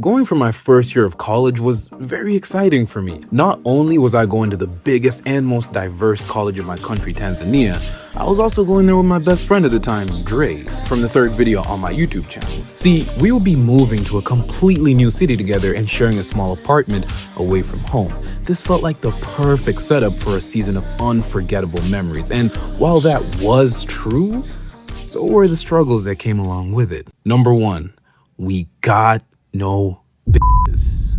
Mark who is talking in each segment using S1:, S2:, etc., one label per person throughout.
S1: going for my first year of college was very exciting for me. Not only was I going to the biggest and most diverse college in my country, Tanzania, I was also going there with my best friend at the time, Dre, from the third video on my YouTube channel. See, we will be moving to a completely new city together and sharing a small apartment away from home. This felt like the perfect setup for a season of unforgettable memories, and while that was true, so were the struggles that came along with it. Number one, we got no business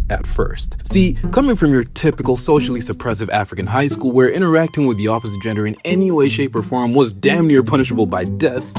S1: at first. See, coming from your typical socially suppressive African high school where interacting with the opposite gender in any way, shape, or form was damn near punishable by death,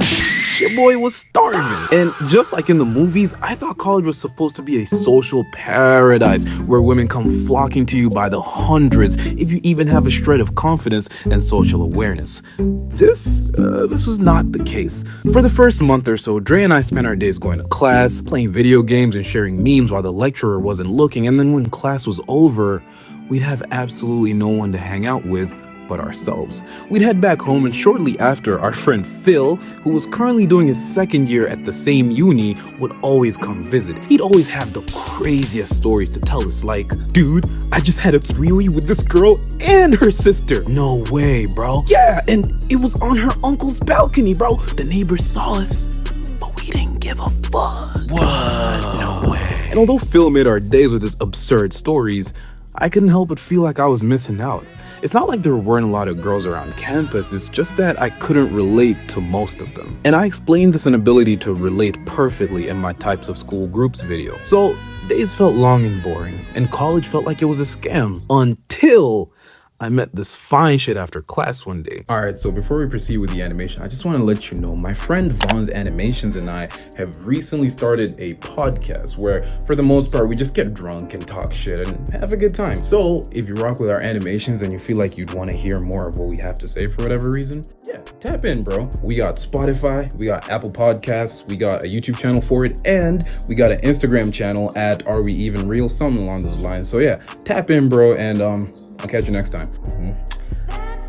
S1: your boy was starving. And just like in the movies, I thought college was supposed to be a social paradise where women come flocking to you by the hundreds if you even have a shred of confidence and social awareness. This was not the case. For the first month or so, Dre and I spent our days going to class, playing video games, and sharing memes while the lecturer wasn't looking. And then when class was over, we'd have absolutely no one to hang out with but ourselves. We'd head back home, and shortly after, our friend Phil, who was currently doing his second year at the same uni, would always come visit. He'd always have the craziest stories to tell us, like, dude, I just had a three-way with this girl and her sister. No way, bro. Yeah, and it was on her uncle's balcony, bro. The neighbors saw us, but we didn't give a fuck. What? No way. And although Phil made our days with his absurd stories, I couldn't help but feel like I was missing out. It's not like there weren't a lot of girls around campus, it's just that I couldn't relate to most of them. And I explained this inability to relate perfectly in my types of school groups video. So days felt long and boring, and college felt like it was a scam, until I met this fine shit after class one day. Alright, so before we proceed with the animation, I just want to let you know my friend Vaughn's Animations and I have recently started a podcast where, for the most part, we just get drunk and talk shit and have a good time. So if you rock with our animations and you feel like you'd want to hear more of what we have to say for whatever reason, yeah, tap in, bro. We got Spotify, we got Apple Podcasts, we got a YouTube channel for it, and we got an Instagram channel at Are We Even Real, something along those lines. So yeah, tap in, bro, and I'll catch you next time.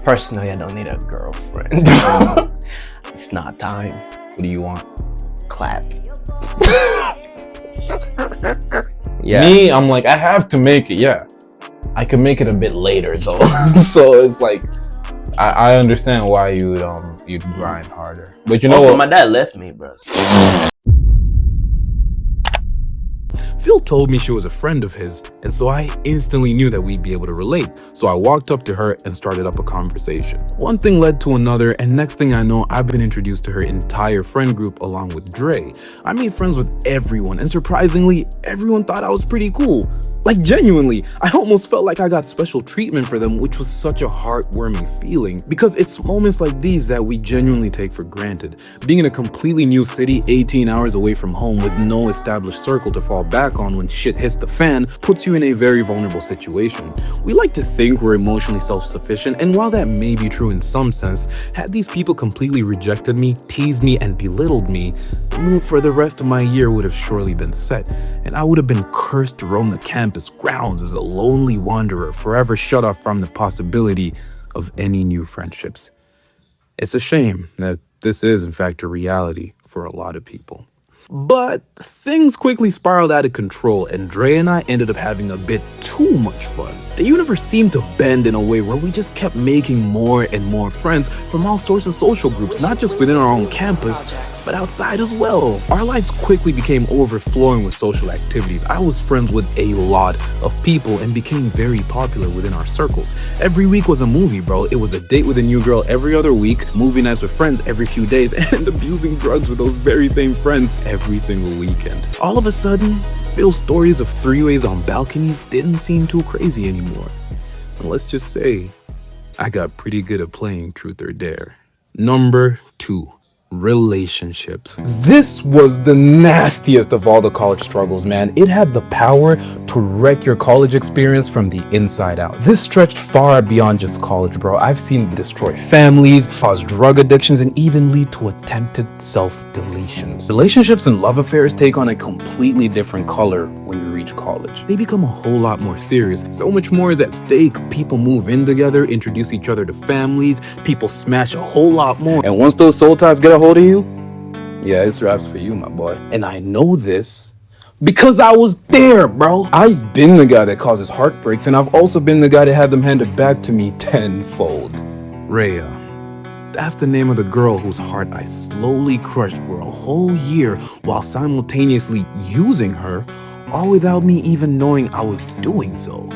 S2: Personally, I don't need a girlfriend. It's not time.
S1: What do you want?
S2: Clap.
S1: Yeah. Me, I'm like, I have to make it, yeah. I can make it a bit later though. So it's like, I understand why you'd grind harder. But you know
S2: also,
S1: what?
S2: My dad left me, bro.
S1: Phil told me she was a friend of his, and so I instantly knew that we'd be able to relate. So I walked up to her and started up a conversation. One thing led to another, and next thing I know, I've been introduced to her entire friend group along with Dre. I made friends with everyone, and surprisingly, everyone thought I was pretty cool. Like, genuinely, I almost felt like I got special treatment for them, which was such a heartwarming feeling, because it's moments like these that we genuinely take for granted. Being in a completely new city, 18 hours away from home with no established circle to fall back on when shit hits the fan, puts you in a very vulnerable situation. We like to think we're emotionally self-sufficient, and while that may be true in some sense, had these people completely rejected me, teased me, and belittled me, the mood for the rest of my year would have surely been set, and I would have been cursed to roam the campus grounds as a lonely wanderer, forever shut off from the possibility of any new friendships. It's a shame that this is in fact a reality for a lot of people. But things quickly spiraled out of control, and Dre and I ended up having a bit too much fun. The universe seemed to bend in a way where we just kept making more and more friends from all sorts of social groups, not just within our own campus, but outside as well. Our lives quickly became overflowing with social activities. I was friends with a lot of people and became very popular within our circles. Every week was a movie, bro. It was a date with a new girl every other week, movie nights with friends every few days, and abusing drugs with those very same friends every single weekend. All of a sudden, Phil's stories of three-ways on balconies didn't seem too crazy anymore. And let's just say, I got pretty good at playing Truth or Dare. Number 2. Relationships. This was the nastiest of all the college struggles, man. It had the power to wreck your college experience from the inside out. This stretched far beyond just college, bro. I've seen it destroy families, cause drug addictions, and even lead to attempted self-deletions. Relationships and love affairs take on a completely different color when you reach college. They become a whole lot more serious. So much more is at stake. People move in together, introduce each other to families, people smash a whole lot more. And once those soul ties get a hold of you, yeah, it's raps for you, my boy. And I know this Because I was there, bro. I've been the guy that causes heartbreaks, and I've also been the guy that had them handed back to me tenfold. Rhea. That's the name of the girl whose heart I slowly crushed for a whole year while simultaneously using her, all without me even knowing I was doing so.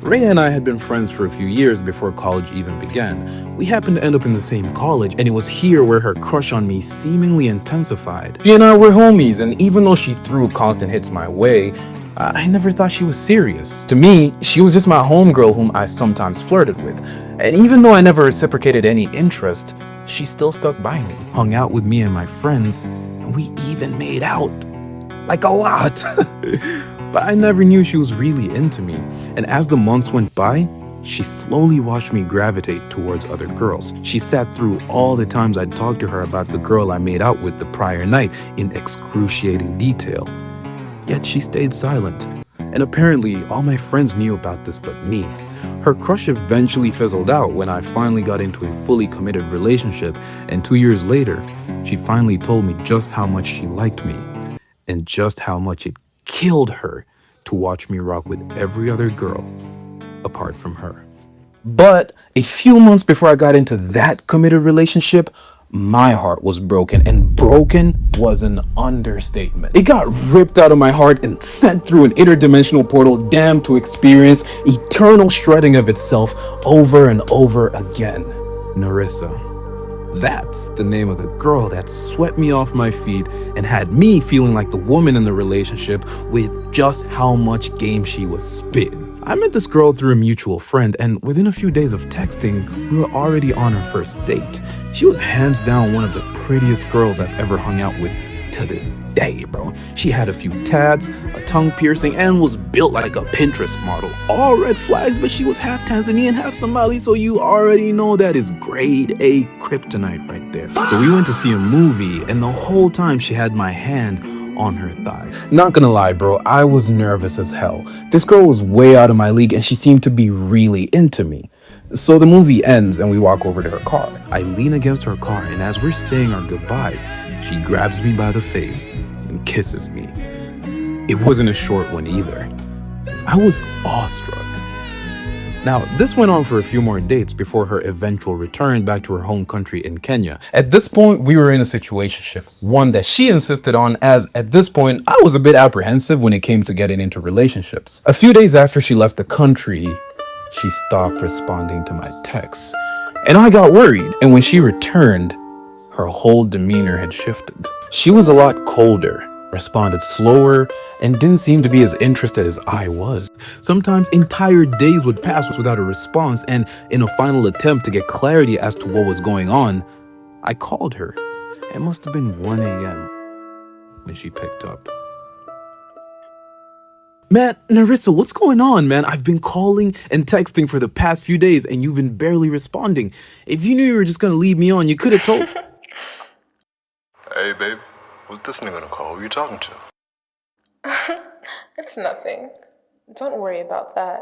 S1: Rhea and I had been friends for a few years before college even began. We happened to end up in the same college, and it was here where her crush on me seemingly intensified. She and I were homies, and even though she threw constant hits my way, I never thought she was serious. To me, she was just my homegirl whom I sometimes flirted with. And even though I never reciprocated any interest, she still stuck by me, hung out with me and my friends, and we even made out. Like a lot. But I never knew she was really into me. And as the months went by, she slowly watched me gravitate towards other girls. She sat through all the times I'd talked to her about the girl I made out with the prior night in excruciating detail. Yet she stayed silent. And apparently, all my friends knew about this but me. Her crush eventually fizzled out when I finally got into a fully committed relationship, and 2 years later, she finally told me just how much she liked me, and just how much it killed her to watch me rock with every other girl apart from her. But a few months before I got into that committed relationship, my heart was broken, and broken was an understatement. It got ripped out of my heart and sent through an interdimensional portal, damned to experience eternal shredding of itself over and over again. Narissa. That's the name of the girl that swept me off my feet and had me feeling like the woman in the relationship with just how much game she was spitting. I met this girl through a mutual friend, and within a few days of texting, we were already on our first date. She was hands down one of the prettiest girls I've ever hung out with to this day, bro. She had a few tats, a tongue piercing, and was built like a Pinterest model. All red flags, but she was half Tanzanian, half Somali, so you already know that is grade A kryptonite right there. So we went to see a movie, and the whole time she had my hand on her thigh. Not gonna lie, bro, I was nervous as hell. This girl was way out of my league, and she seemed to be really into me. So the movie ends and we walk over to her car. I lean against her car, and as we're saying our goodbyes, she grabs me by the face and kisses me. It wasn't a short one either. I was awestruck. Now, this went on for a few more dates before her eventual return back to her home country in Kenya. At this point, we were in a situationship, one that she insisted on, as at this point, I was a bit apprehensive when it came to getting into relationships. A few days after she left the country, she stopped responding to my texts, and I got worried. And when she returned, her whole demeanor had shifted. She was a lot colder, responded slower, and didn't seem to be as interested as I was. Sometimes entire days would pass without a response, and in a final attempt to get clarity as to what was going on, I called her. It must have been 1 a.m. when she picked up. Man, Narissa, what's going on, man? I've been calling and texting for the past few days, and you've been barely responding. If you knew you were just gonna leave me on, you could have told...
S3: Hey, babe. What's this nigga gonna call? Who you talking to?
S4: It's nothing. Don't worry about that.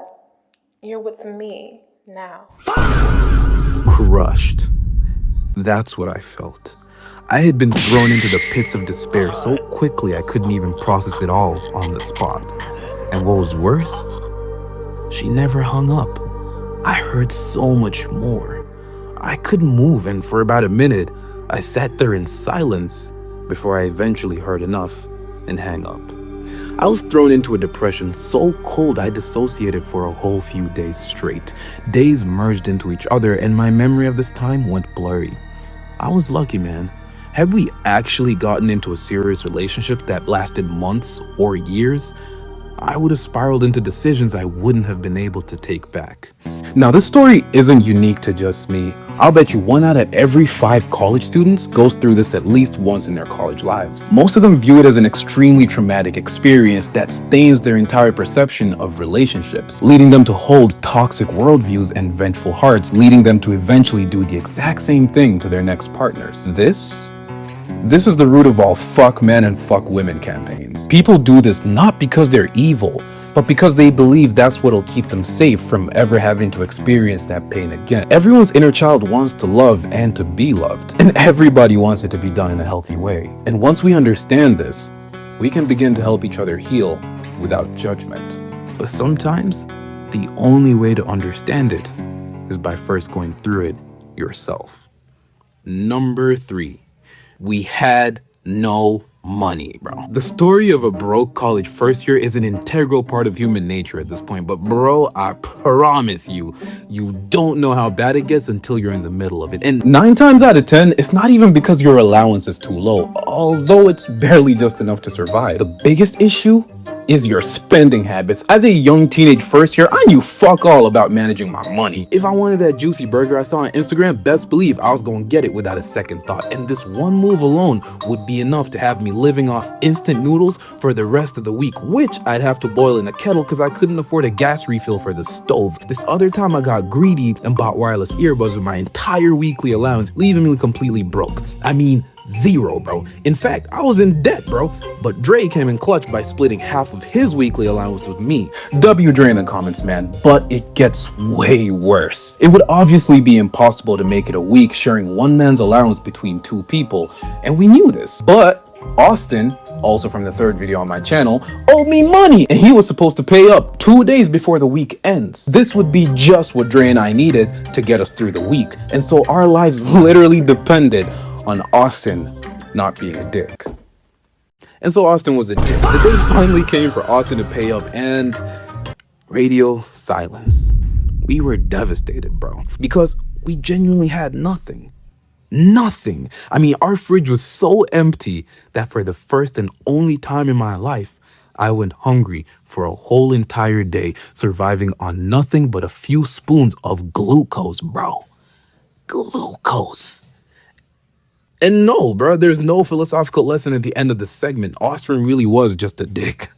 S4: You're with me now.
S1: Crushed. That's what I felt. I had been thrown into the pits of despair so quickly I couldn't even process it all on the spot. And what was worse, she never hung up. I heard so much more. I couldn't move, and for about a minute, I sat there in silence before I eventually heard enough and hang up. I was thrown into a depression so cold I dissociated for a whole few days straight. Days merged into each other, and my memory of this time went blurry. I was lucky, man. Had we actually gotten into a serious relationship that lasted months or years, I would have spiraled into decisions I wouldn't have been able to take back. Now, this story isn't unique to just me. I'll bet you 1 out of every 5 college students goes through this at least once in their college lives. Most of them view it as an extremely traumatic experience that stains their entire perception of relationships, leading them to hold toxic worldviews and vengeful hearts, leading them to eventually do the exact same thing to their next partners. This is the root of all fuck men and fuck women campaigns. People do this not because they're evil, but because they believe that's what'll keep them safe from ever having to experience that pain again. Everyone's inner child wants to love and to be loved, and everybody wants it to be done in a healthy way. And once we understand this, we can begin to help each other heal without judgment. But sometimes, the only way to understand it is by first going through it yourself. Number 3, we had no money, bro. The story of a broke college first year is an integral part of human nature at this point, but bro, I promise you, you don't know how bad it gets until you're in the middle of it. And 9 times out of 10, it's not even because your allowance is too low, although it's barely just enough to survive. The biggest issue is your spending habits. As a young teenage first year, I knew fuck all about managing my money. If I wanted that juicy burger I saw on Instagram, best believe I was gonna get it without a second thought. And this one move alone would be enough to have me living off instant noodles for the rest of the week, which I'd have to boil in a kettle because I couldn't afford a gas refill for the stove. This other time I got greedy and bought wireless earbuds with my entire weekly allowance, leaving me completely broke. I mean, zero, bro. In fact, I was in debt, bro. But Dre came in clutch by splitting half of his weekly allowance with me. W Dre in the comments, man. But it gets way worse. It would obviously be impossible to make it a week sharing one man's allowance between 2 people, and we knew this. But Austin, also from the 3rd video on my channel, owed me money, and he was supposed to pay up 2 days before the week ends. This would be just what Dre and I needed to get us through the week, and so our lives literally depended on Austin not being a dick. And so Austin was a dick. The day finally came for Austin to pay up, and radio silence. We were devastated, bro, because we genuinely had nothing. Nothing. I mean, our fridge was so empty that for the first and only time in my life, I went hungry for a whole entire day, surviving on nothing but a few spoons of glucose, bro. Glucose. And no, bro, there's no philosophical lesson at the end of the segment. Austin really was just a dick.